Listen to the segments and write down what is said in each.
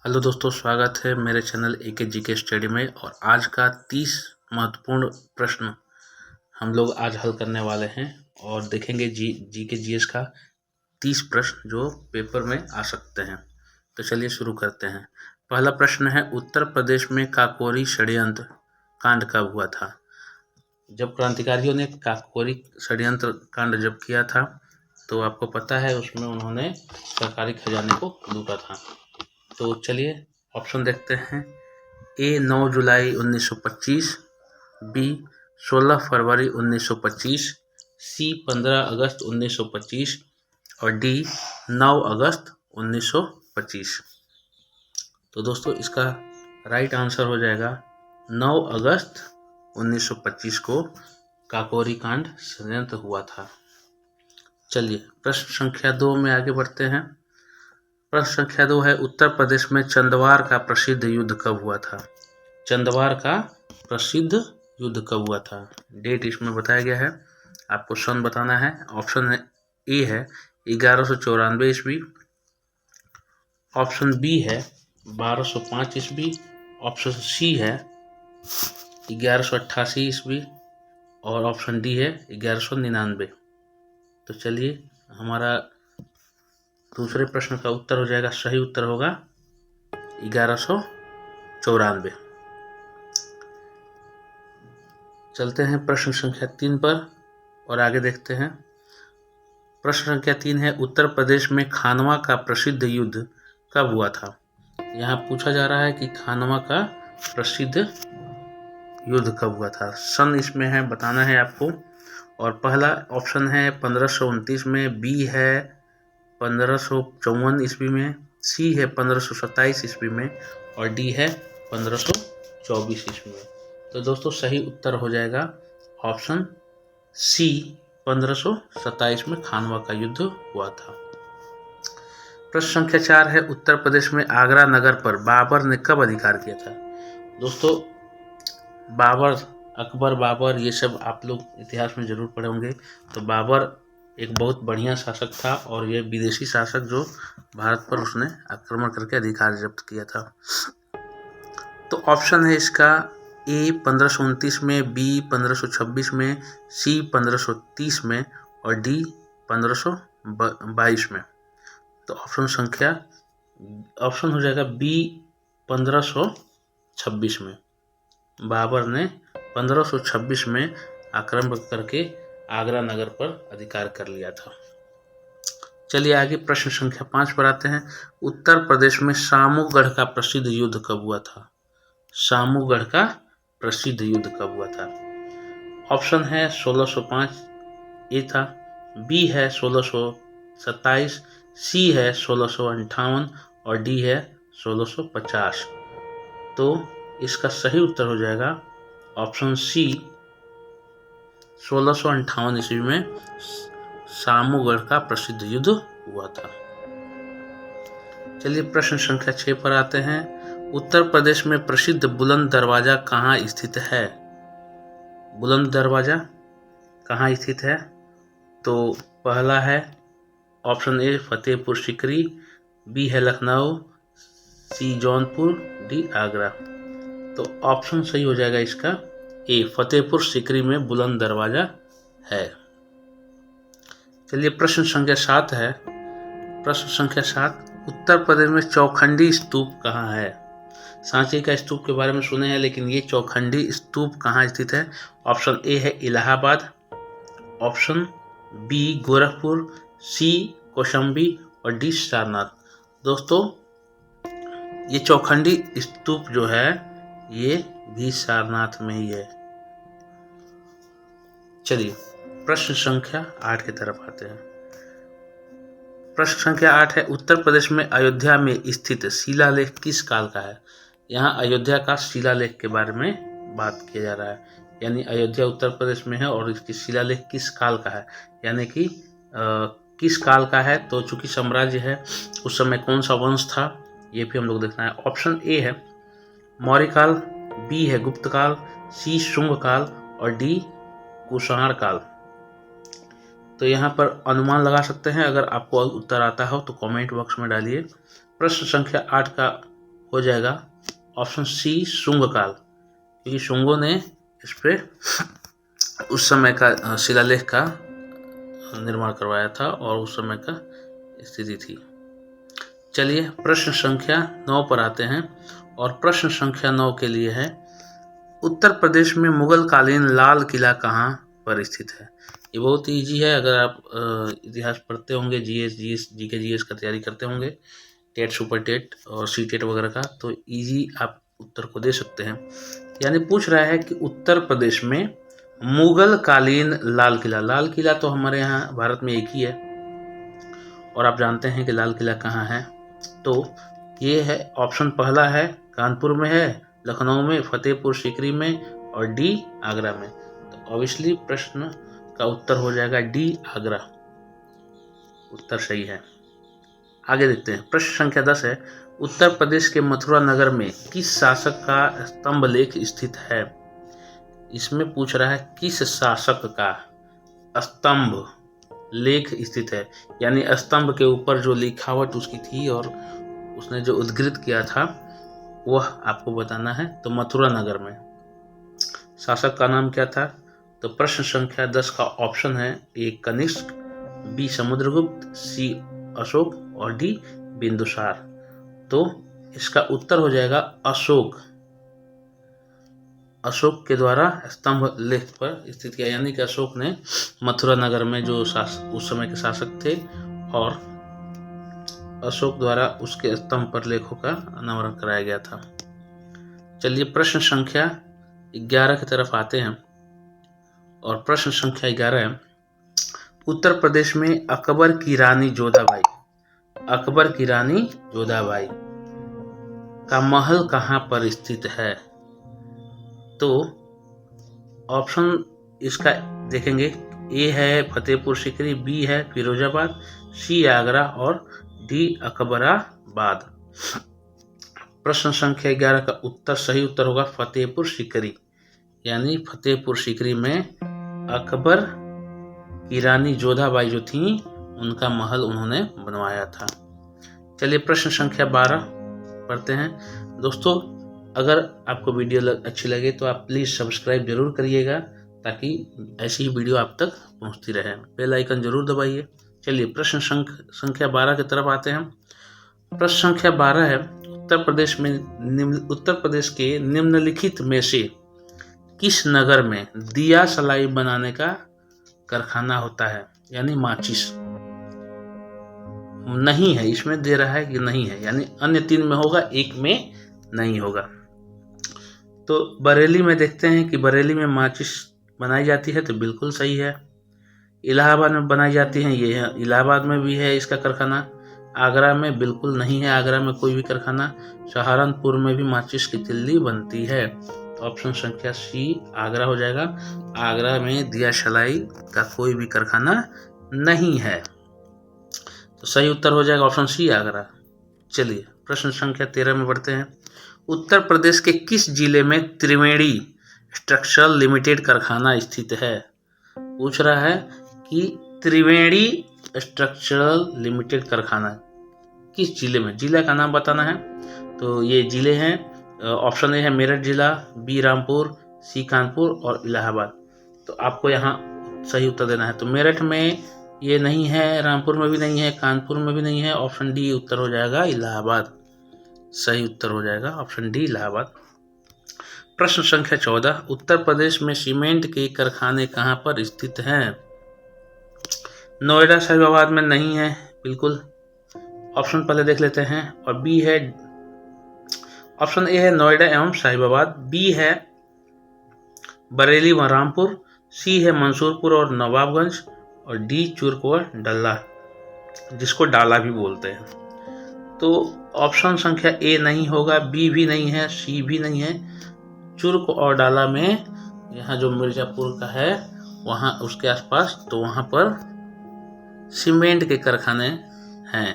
Hello दोस्तों, स्वागत है मेरे चैनल एके जीके स्टडी में। और आज का 30 महत्वपूर्ण प्रश्न हम लोग आज हल करने वाले हैं और देखेंगे जीके जीएस का 30 प्रश्न जो पेपर में आ सकते हैं। तो चलिए शुरू करते हैं। पहला प्रश्न है, उत्तर प्रदेश में काकोरी षड्यंत्र कांड कब हुआ था? जब क्रांतिकारियों ने काकोरी षड्यंत्र कांड जब किया था तो आपको पता है उसमें उन्होंने सरकारी खजाने को लूटा था। तो चलिए ऑप्शन देखते हैं। ए 9 जुलाई 1925, बी 16 फरवरी 1925, सी 15 अगस्त 1925 और डी 9 अगस्त 1925। तो दोस्तों इसका राइट आंसर हो जाएगा 9 अगस्त 1925 को काकोरी कांड षड्यंत्र हुआ था। चलिए प्रश्न संख्या 2 में आगे बढ़ते हैं। प्रश्न संख्या 2 है, उत्तर प्रदेश में चंदवार का प्रसिद्ध युद्ध कब हुआ था? चंदवार का प्रसिद्ध युद्ध कब हुआ था? डेट इसमें बताया गया है, आपको सन बताना है। ऑप्शन ए है 1194 ईस्वी, ऑप्शन बी है 1205 ईस्वी, ऑप्शन सी है 1188 ईस्वी और ऑप्शन डी है 1199। तो चलिए हमारा दूसरे प्रश्न का उत्तर हो जाएगा, सही उत्तर होगा 1194। चलते हैं प्रश्न संख्या 3 पर और आगे देखते हैं। प्रश्न संख्या 3 है, उत्तर प्रदेश में खानवा का प्रसिद्ध युद्ध कब हुआ था? यहाँ पूछा जा रहा है कि खानवा का प्रसिद्ध युद्ध कब हुआ था। सन इसमें है, बताना है आपको। और पहला ऑप्शन है 1529 में, बी है 1554 ईस्वी में, सी है 1527 ईस्वी में और डी है 1524 ईस्वी में। तो दोस्तों सही उत्तर हो जाएगा ऑप्शन सी, 1527 में खानवा का युद्ध हुआ था। प्रश्न संख्या 4 है, उत्तर प्रदेश में आगरा नगर पर बाबर ने कब अधिकार किया था? दोस्तों बाबर, अकबर, बाबर ये सब आप लोग इतिहास में जरूर पढ़े होंगे। तो बाबर एक बहुत बढ़िया शासक था और ये विदेशी शासक जो भारत पर उसने आक्रमण करके अधिकार जब्त किया था। तो ऑप्शन है इसका ए 1529 में, बी 1526 में, सी 1530 में और डी 1522 में। तो ऑप्शन हो जाएगा बी 1526 में। बाबर ने 1526 में आक्रमण करके आगरा नगर पर अधिकार कर लिया था। चलिए आगे प्रश्न संख्या 5 पर आते हैं। उत्तर प्रदेश में सामूगढ़ का प्रसिद्ध युद्ध कब हुआ था? सामूगढ़ का प्रसिद्ध युद्ध कब हुआ था? ऑप्शन है 1605 ए था, बी है 1627, सी है 1658 और डी है 1650। तो इसका सही उत्तर हो जाएगा ऑप्शन सी, 1658 ईस्वी में सामूगढ़ का प्रसिद्ध युद्ध हुआ था। चलिए प्रश्न संख्या 6 पर आते हैं। उत्तर प्रदेश में प्रसिद्ध बुलंद दरवाजा कहाँ स्थित है? बुलंद दरवाजा कहाँ स्थित है? तो पहला है option A Fatehpur Sikri, B है लखनऊ, सी जौनपुर, डी आगरा। तो ऑप्शन सही हो जाएगा इसका ए, फतेहपुर सीकरी में बुलंद दरवाजा है। चलिए प्रश्न संख्या 7 है। प्रश्न संख्या 7, उत्तर प्रदेश में चौखंडी स्तूप कहाँ है? सांची का स्तूप के बारे में सुने हैं, लेकिन ये चौखंडी स्तूप कहाँ स्थित है? ऑप्शन ए है इलाहाबाद, ऑप्शन बी गोरखपुर, सी कौशाम्बी और डी सारनाथ। दोस्तों ये चौखंडी स्तूप जो है ये भी सारनाथ में ही है। चलिए प्रश्न संख्या 8 की तरफ आते हैं। प्रश्न संख्या 8 है, उत्तर प्रदेश में अयोध्या में स्थित शिलालेख किस काल का है? यहाँ अयोध्या का शिलालेख के बारे में बात किया जा रहा है, यानी अयोध्या उत्तर प्रदेश में है और इसकी शिलालेख किस काल का है, यानी कि किस काल का है। तो चूंकि साम्राज्य है उस समय कौन सा वंश था ये भी हम लोग देखना है। ऑप्शन ए है मौर्य काल, बी है गुप्त काल, सी शुंग काल और डी कुषाण काल। तो यहाँ पर अनुमान लगा सकते हैं। अगर आपको उत्तर आता हो तो कमेंट बॉक्स में डालिए। प्रश्न संख्या 8 का हो जाएगा ऑप्शन सी शुंग काल, क्योंकि शुंगों ने इस पे उस समय का शिलालेख का निर्माण करवाया था और उस समय का स्थिति थी। चलिए प्रश्न संख्या 9 पर आते हैं और प्रश्न संख्या 9 के लिए है, उत्तर प्रदेश में मुगल कालीन लाल किला कहाँ पर स्थित है। ये बहुत ईजी है, अगर आप इतिहास पढ़ते होंगे, जीके जीएस का तैयारी करते होंगे, टेट सुपर टेट और सी टेट वगैरह का, तो इजी आप उत्तर को दे सकते हैं। यानी पूछ रहा है कि उत्तर प्रदेश में मुगल कालीन लाल किला तो हमारे यहाँ भारत में एक ही है और आप जानते हैं कि लाल किला कहाँ है। तो ये है ऑप्शन पहला है कानपुर में है, लखनऊ में, फतेहपुर सीकरी में और डी आगरा में। तो ऑब्वियसली प्रश्न का उत्तर हो जाएगा डी आगरा, उत्तर सही है। आगे देखते हैं प्रश्न संख्या 10 है, उत्तर प्रदेश के मथुरा नगर में किस शासक का स्तंभ लेख स्थित है। इसमें पूछ रहा है किस शासक का स्तंभ लेख स्थित है, यानी स्तंभ के ऊपर जो लिखावट उसकी थी और उसने जो उद्धृत किया था वह आपको बताना है। तो मथुरा नगर में शासक का नाम क्या था। तो प्रश्न संख्या 10 का ऑप्शन है ए कनिष्क, बी समुद्रगुप्त, सी अशोक और डी बिंदुसार। तो इसका उत्तर हो जाएगा अशोक। अशोक के द्वारा स्तंभ लेख पर स्थित किया, यानी कि अशोक ने मथुरा नगर में जो उस समय के शासक थे और अशोक द्वारा उसके स्तंभ पर लेखों का अनावरण कराया गया था। चलिए प्रश्न संख्या 11 की तरफ आते हैं और प्रश्न संख्या 11 है, उत्तर प्रदेश में अकबर की रानी जोधाबाई का महल कहाँ पर स्थित है। तो ऑप्शन इसका देखेंगे, ए है फतेहपुर सीकरी, बी है फिरोजाबाद, सी आगरा और डी अकबराबाद। प्रश्न संख्या 11 का उत्तर सही उत्तर होगा फतेहपुर सीकरी, यानी फतेहपुर सीकरी में अकबर की रानी जोधाबाई जो थी उनका महल उन्होंने बनवाया था। चलिए प्रश्न संख्या 12 पढ़ते हैं। दोस्तों अगर आपको वीडियो अच्छी लगे तो आप प्लीज़ सब्सक्राइब जरूर करिएगा ताकि ऐसी ही वीडियो आप तक पहुंचती रहे, बेल आइकन जरूर दबाइए। चलिए प्रश्न संख्या 12 की तरफ आते हैं। प्रश्न संख्या 12 है, उत्तर प्रदेश के निम्नलिखित में से किस नगर में दिया सलाई बनाने का कारखाना होता है, यानी माचिस। नहीं है, इसमें दे रहा है कि नहीं है, यानी अन्य 3 में होगा, एक में नहीं होगा। तो बरेली में देखते हैं कि बरेली में माचिस बनाई जाती है, तो बिल्कुल सही है। इलाहाबाद में बनाई जाती है, ये है, इलाहाबाद में भी है इसका कारखाना। आगरा में बिल्कुल नहीं है, आगरा में कोई भी कारखाना। सहारनपुर में भी माचिस की तिल्ली बनती है। ऑप्शन संख्या सी आगरा हो जाएगा। आगरा में दिया सलाई का कोई भी कारखाना नहीं है, तो सही उत्तर हो जाएगा ऑप्शन सी आगरा। चलिए प्रश्न संख्या 13 में बढ़ते हैं। उत्तर प्रदेश के किस जिले में त्रिवेणी स्ट्रक्चरल लिमिटेड कारखाना स्थित है। पूछ रहा है कि त्रिवेणी स्ट्रक्चरल लिमिटेड कारखाना किस जिले में, जिला का नाम बताना है। तो ये जिले हैं, ऑप्शन ए है मेरठ जिला, बी रामपुर, सी कानपुर और इलाहाबाद। तो आपको यहाँ सही उत्तर देना है। तो मेरठ में ये नहीं है, रामपुर में भी नहीं है, कानपुर में भी नहीं है। ऑप्शन डी उत्तर हो जाएगा इलाहाबाद, सही उत्तर हो जाएगा ऑप्शन डी इलाहाबाद। प्रश्न संख्या 14, उत्तर प्रदेश में सीमेंट के कारखाने कहाँ पर स्थित हैं। नोएडा साहिबाबाद में नहीं है बिल्कुल। ऑप्शन पहले देख लेते हैं, और बी है, ऑप्शन ए है नोएडा एवं साहिबाबाद, बी है बरेली व रामपुर, सी है मंसूरपुर और नवाबगंज और डी चुर्क व डल्ला, जिसको डाला भी बोलते हैं। तो ऑप्शन संख्या ए नहीं होगा, बी भी नहीं है, सी भी नहीं है। चुर्क और डाला में, यहाँ जो मिर्जापुर का है वहाँ उसके आसपास, तो वहाँ पर सीमेंट के कारखाने हैं।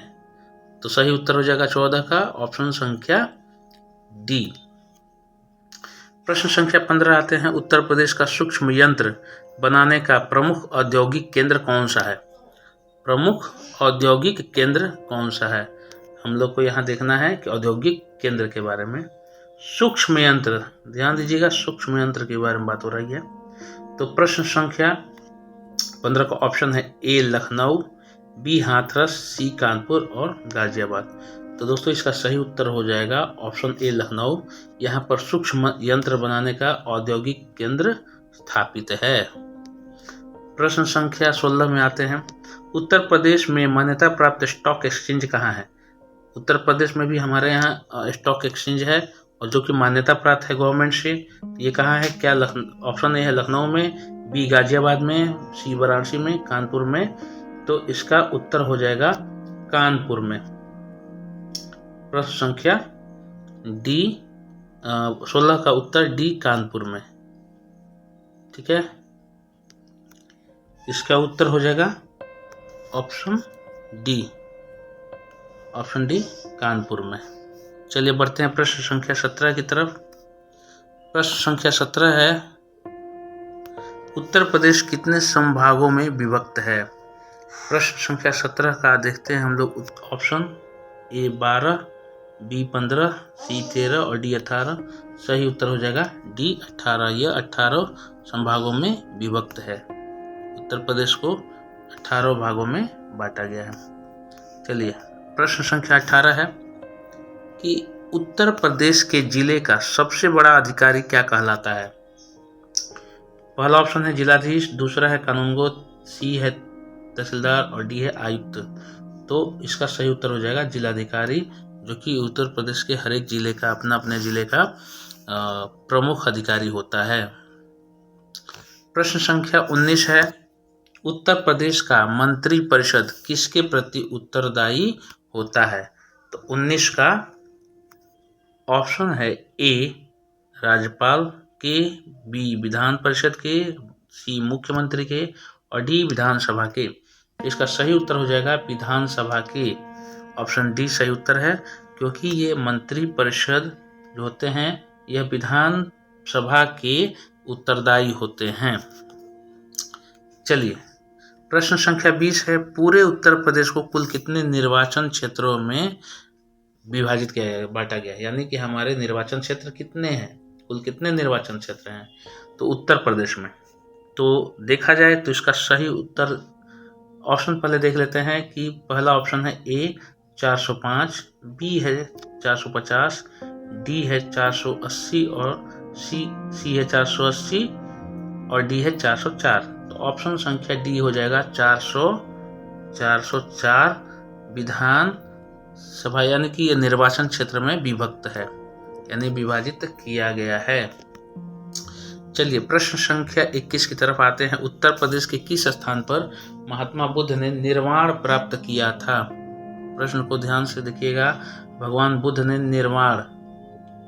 तो सही उत्तर हो जाएगा 14 का ऑप्शन संख्या डी। प्रश्न संख्या 15 आते हैं। उत्तर प्रदेश का सूक्ष्म यंत्र बनाने का प्रमुख औद्योगिक केंद्र कौन सा है। प्रमुख औद्योगिक केंद्र कौन सा है। हम लोग को यहाँ देखना है कि औद्योगिक केंद्र के बारे में। सूक्ष्म यंत्र, ध्यान दीजिएगा, सूक्ष्म यंत्र के बारे में बात हो रही है। तो प्रश्न संख्या 15 का ऑप्शन है ए लखनऊ, बी हाथरस, सी कानपुर और गाजियाबाद। तो दोस्तों इसका सही उत्तर हो जाएगा ऑप्शन ए लखनऊ। यहाँ पर सूक्ष्म यंत्र बनाने का औद्योगिक केंद्र स्थापित है। प्रश्न संख्या 16 में आते हैं। उत्तर प्रदेश में मान्यता प्राप्त स्टॉक एक्सचेंज कहाँ है? उत्तर प्रदेश में भी हमारे यहाँ स्टॉक एक्सचेंज है और जो कि मान्यता प्राप्त है गवर्नमेंट से। ये कहाँ है? क्या ऑप्शन ए है लखनऊ में, बी गाजियाबाद में, सी वाराणसी में, कानपुर में। तो इसका उत्तर हो जाएगा कानपुर में। प्रश्न संख्या डी 16 का उत्तर डी कानपुर में। ठीक है, इसका उत्तर हो जाएगा ऑप्शन डी कानपुर में। चलिए बढ़ते हैं प्रश्न संख्या 17 की तरफ। प्रश्न संख्या 17 है, उत्तर प्रदेश कितने संभागों में विभक्त है? प्रश्न संख्या 17 का देखते हैं हम लोग। ऑप्शन ए 12, बी 15, सी 13 और डी 18। सही उत्तर हो जाएगा डी 18। यह 18 संभागों में विभक्त है। उत्तर प्रदेश को 18 भागों में बांटा गया है। चलिए प्रश्न संख्या 18 है कि उत्तर प्रदेश के जिले का सबसे बड़ा अधिकारी क्या कहलाता है? पहला ऑप्शन है जिलाधीश, दूसरा है कानूनगो, सी है तहसीलदार और डी है आयुक्त। तो इसका सही उत्तर हो जाएगा जिलाधिकारी, जो कि उत्तर प्रदेश के हर एक जिले का अपना अपने जिले का प्रमुख अधिकारी होता है। प्रश्न संख्या 19 है, उत्तर प्रदेश का मंत्री परिषद किसके प्रति उत्तरदायी होता है? तो 19 का ऑप्शन है ए राज्यपाल के, बी विधान परिषद के, सी मुख्यमंत्री के और डी विधानसभा के। इसका सही उत्तर हो जाएगा विधानसभा के। ऑप्शन डी सही उत्तर है, क्योंकि ये मंत्री परिषद जो होते हैं यह विधानसभा के उत्तरदायी होते हैं। चलिए प्रश्न संख्या 20 है, पूरे उत्तर प्रदेश को कुल कितने निर्वाचन क्षेत्रों में विभाजित किया गया, बांटा गया है? यानी कि हमारे निर्वाचन क्षेत्र कितने हैं, कुल कितने निर्वाचन क्षेत्र हैं? तो उत्तर प्रदेश में तो देखा जाए तो इसका सही उत्तर, ऑप्शन पहले देख लेते हैं कि पहला ऑप्शन है ए 405, बी है 450, डी है 480 और सी है 480 और डी है 404। तो ऑप्शन संख्या डी हो जाएगा 404 विधान सभा, यानी कि यह निर्वाचन क्षेत्र में विभक्त है, यानी विभाजित किया गया है। चलिए प्रश्न संख्या 21 की तरफ आते हैं। उत्तर प्रदेश के किस स्थान पर महात्मा बुद्ध ने निर्वाण प्राप्त किया था? प्रश्न को ध्यान से देखिएगा। भगवान बुद्ध ने निर्वाण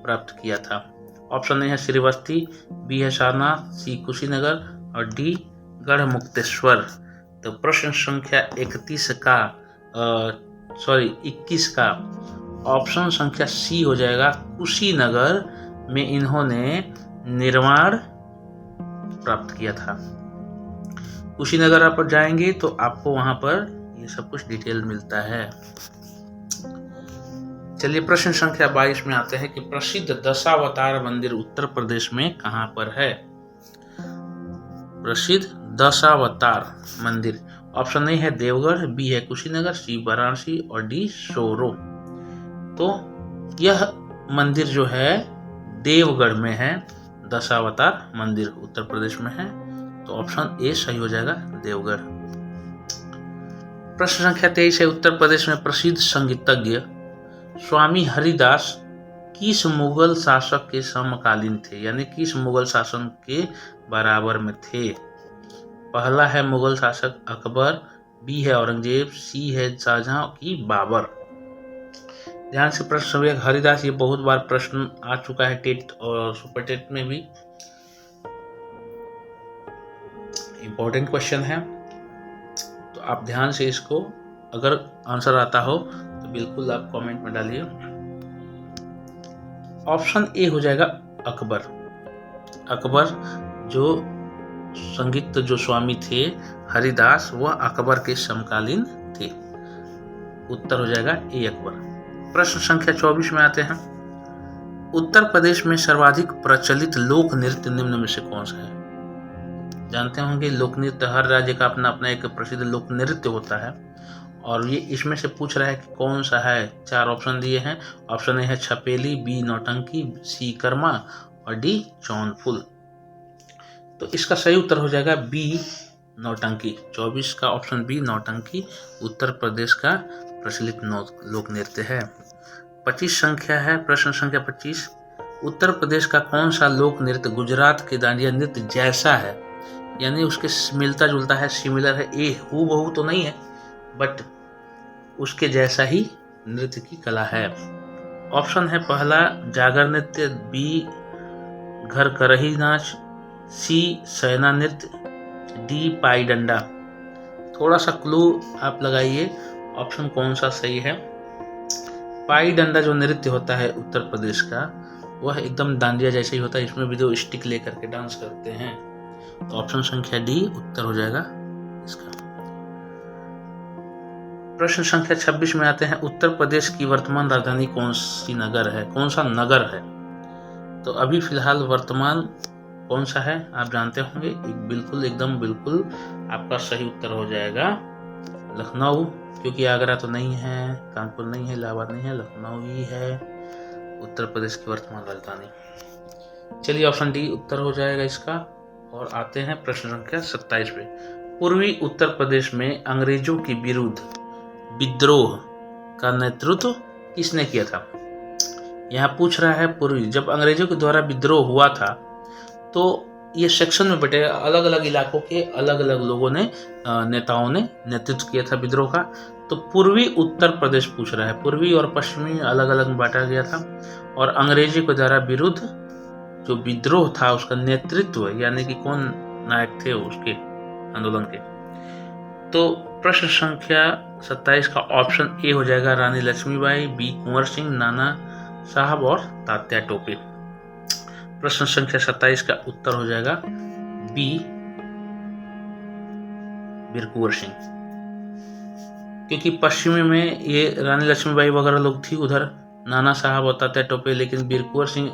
प्राप्त किया था। ऑप्शन ए है श्रीवस्ती, बी है सारनाथ, सी कुशीनगर और डी गढ़मुक्तेश्वर। तो प्रश्न संख्या 21 का ऑप्शन संख्या सी हो जाएगा, कुशीनगर में इन्होंने निर्वाण प्राप्त किया था। कुशीनगर आप जाएंगे तो आपको वहां पर ये सब कुछ डिटेल मिलता है। चलिए प्रश्न संख्या 22 में आते हैं कि प्रसिद्ध दशावतार मंदिर उत्तर प्रदेश में कहां पर है? प्रसिद्ध दशावतार मंदिर, ऑप्शन ए है देवगढ़, बी है कुशीनगर, सी वाराणसी और डी सोरो। तो यह मंदिर जो है देवगढ़ में है, दशावतार मंदिर उत्तर प्रदेश में है। तो ऑप्शन ए सही हो जाएगा देवगढ़। प्रश्न संख्या 23 है, उत्तर प्रदेश में प्रसिद्ध संगीतज्ञ स्वामी हरिदास किस मुगल शासक के समकालीन थे, यानी किस मुगल शासन के बराबर में थे? पहला है मुगल शासक अकबर, बी है औरंगजेब, सी है शाहजहां की बाबर। ध्यान से प्रश्न सुनिए, हरिदास ये बहुत बार प्रश्न आ चुका है टेट और सुपर टेट में भी, इंपॉर्टेंट क्वेश्चन है। तो आप ध्यान से इसको, अगर आंसर आता हो तो बिल्कुल आप कमेंट में डालिए। ऑप्शन ए हो जाएगा अकबर। अकबर जो संगीत जो स्वामी थे हरिदास, वह अकबर के समकालीन थे। उत्तर हो जाएगा ए अकबर। प्रश्न संख्या 24 में आते हैं। उत्तर प्रदेश में सर्वाधिक प्रचलित लोक नृत्य निम्न में से कौन सा है? जानते होंगे लोक नृत्य, हर राज्य का अपना अपना एक प्रसिद्ध लोक नृत्य होता है और ये इसमें से पूछ रहा है कि कौन सा है। 4 ऑप्शन दिए हैं। ऑप्शन ए है छपेली, बी नौटंकी, सी कर्मा और डी चौनफुल। तो इसका सही उत्तर हो जाएगा बी नौटंकी। 24 का ऑप्शन बी नौटंकी उत्तर प्रदेश का प्रचलित लोक नृत्य है। 25 संख्या है, प्रश्न संख्या 25। उत्तर प्रदेश का कौन सा लोक नृत्य गुजरात के दांडिया नृत्य जैसा है, यानी उसके मिलता जुलता है, सिमिलर है, ए हूबहू तो नहीं है बट उसके जैसा ही नृत्य की कला है। ऑप्शन है पहला जागर नृत्य, बी घर करही नाच, सी सैना नृत्य, डी पाई डंडा। थोड़ा सा क्लू आप लगाइए ऑप्शन कौन सा सही है। पाई डंडा जो नृत्य होता है उत्तर प्रदेश का वह एकदम डांडिया जैसा ही होता है, इसमें भी जो स्टिक लेकर के डांस करते हैं। तो ऑप्शन संख्या डी उत्तर हो जाएगा इसका। प्रश्न संख्या 26 में आते हैं। उत्तर प्रदेश की वर्तमान राजधानी कौन सी नगर है, कौन सा नगर है? तो अभी फिलहाल वर्तमान कौन सा है आप जानते होंगे। बिल्कुल एकदम बिल्कुल आपका सही उत्तर हो जाएगा लखनऊ, क्योंकि आगरा तो नहीं है, कानपुर नहीं है, इलाहाबाद नहीं है, लखनऊ ही है उत्तर प्रदेश की वर्तमान राजधानी। चलिए ऑप्शन डी उत्तर हो जाएगा इसका। और आते हैं प्रश्न संख्या 27 पे। पूर्वी उत्तर प्रदेश में अंग्रेजों के विरुद्ध विद्रोह का नेतृत्व किसने किया था? यहाँ पूछ रहा है पूर्वी, जब अंग्रेजों के द्वारा विद्रोह हुआ था तो ये सेक्शन में बटे अलग अलग इलाकों के अलग अलग लोगों ने नेताओं ने नेतृत्व किया था विद्रोह का। तो पूर्वी उत्तर प्रदेश पूछ रहा है, पूर्वी और पश्चिमी अलग अलग में बांटा गया था और अंग्रेजों के द्वारा विरुद्ध जो विद्रोह था उसका नेतृत्व यानी कि कौन नायक थे उसके आंदोलन के। तो प्रश्न संख्या 27 का ऑप्शन ए हो जाएगा रानी लक्ष्मीबाई, बी कुंवर सिंह, नाना साहब और तात्या टोपे। प्रश्न संख्या 27 का उत्तर हो जाएगा बी वीर कुंवर सिंह, क्योंकि पश्चिमी में ये रानी लक्ष्मीबाई वगैरह लोग थी उधर, नाना साहब और तात्या टोपे, लेकिन वीर कुंवर सिंह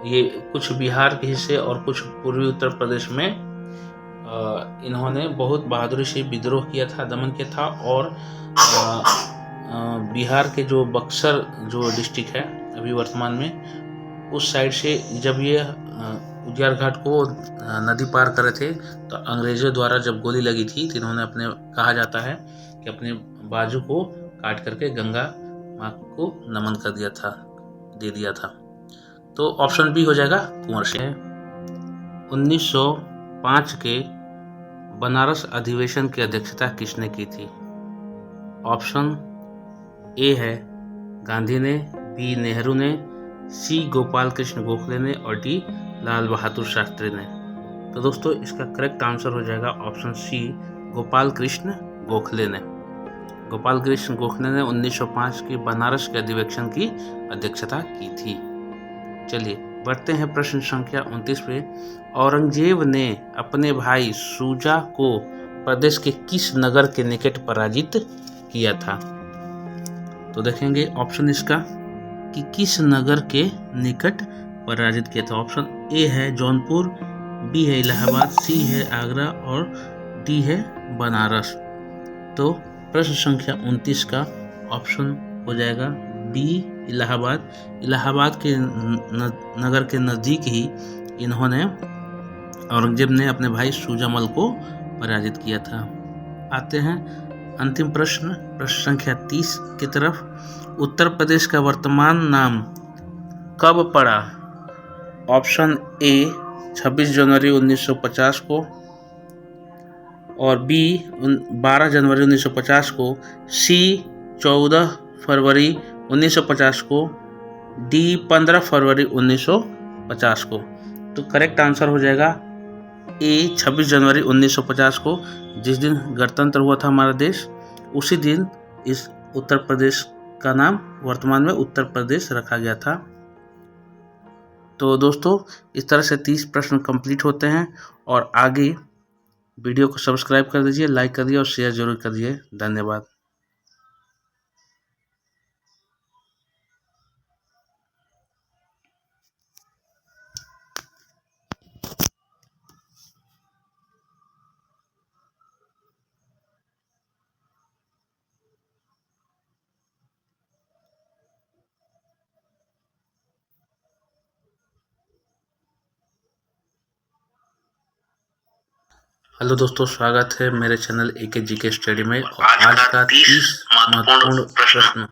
ये कुछ बिहार के हिस्से और कुछ पूर्वी उत्तर प्रदेश में इन्होंने बहुत बहादुरी से विद्रोह किया था, दमन किया था। और बिहार के जो बक्सर जो डिस्ट्रिक्ट है अभी वर्तमान में, उस साइड से जब ये उजियार घाट को नदी पार कर रहे थे तो अंग्रेजों द्वारा जब गोली लगी थी तो इन्होंने अपने, कहा जाता है कि अपने बाजू को काट करके गंगा माँ को नमन कर दिया था, दे दिया था। तो ऑप्शन बी हो जाएगा कुंवर सिंह। 1905 के बनारस अधिवेशन की अध्यक्षता किसने की थी? ऑप्शन ए है गांधी ने, बी नेहरू ने, सी गोपाल कृष्ण गोखले ने और डी लाल बहादुर शास्त्री ने। तो दोस्तों इसका करेक्ट आंसर हो जाएगा ऑप्शन सी गोपाल कृष्ण गोखले ने। गोपाल कृष्ण गोखले ने 1905 की बनारस के अधिवेशन की अध्यक्षता की थी। चलिए बढ़ते हैं प्रश्न संख्या 29 पे। औरंगजेब ने अपने भाई शुजा को प्रदेश के किस नगर के निकट पराजित किया था? तो देखेंगे ऑप्शन इसका कि किस नगर के निकट पराजित किया था। ऑप्शन ए है जौनपुर, बी है इलाहाबाद, सी है आगरा और डी है बनारस। तो प्रश्न संख्या 29 का ऑप्शन हो जाएगा बी इलाहाबाद। इलाहाबाद के नगर के नज़दीक ही इन्होंने, औरंगजेब ने अपने भाई शुजामल को पराजित किया था। आते हैं अंतिम प्रश्न, प्रश्न संख्या 30 की तरफ। उत्तर प्रदेश का वर्तमान नाम कब पड़ा? ऑप्शन ए 26 जनवरी 1950 को और बी 12 जनवरी 1950 को, सी 14 फरवरी 1950 को, डी 15 फरवरी 1950 को। तो करेक्ट आंसर हो जाएगा ए 26 जनवरी 1950 को। जिस दिन गणतंत्र हुआ था हमारा देश, उसी दिन इस उत्तर प्रदेश का नाम वर्तमान में उत्तर प्रदेश रखा गया था। तो दोस्तों इस तरह से 30 प्रश्न कंप्लीट होते हैं और आगे वीडियो को सब्सक्राइब कर दीजिए, लाइक कर दीजिए और शेयर जरूर कर दीजिए। धन्यवाद। हेलो दोस्तों, स्वागत है मेरे चैनल एके जीके स्टडी में। और आज का 30 महत्वपूर्ण प्रश्न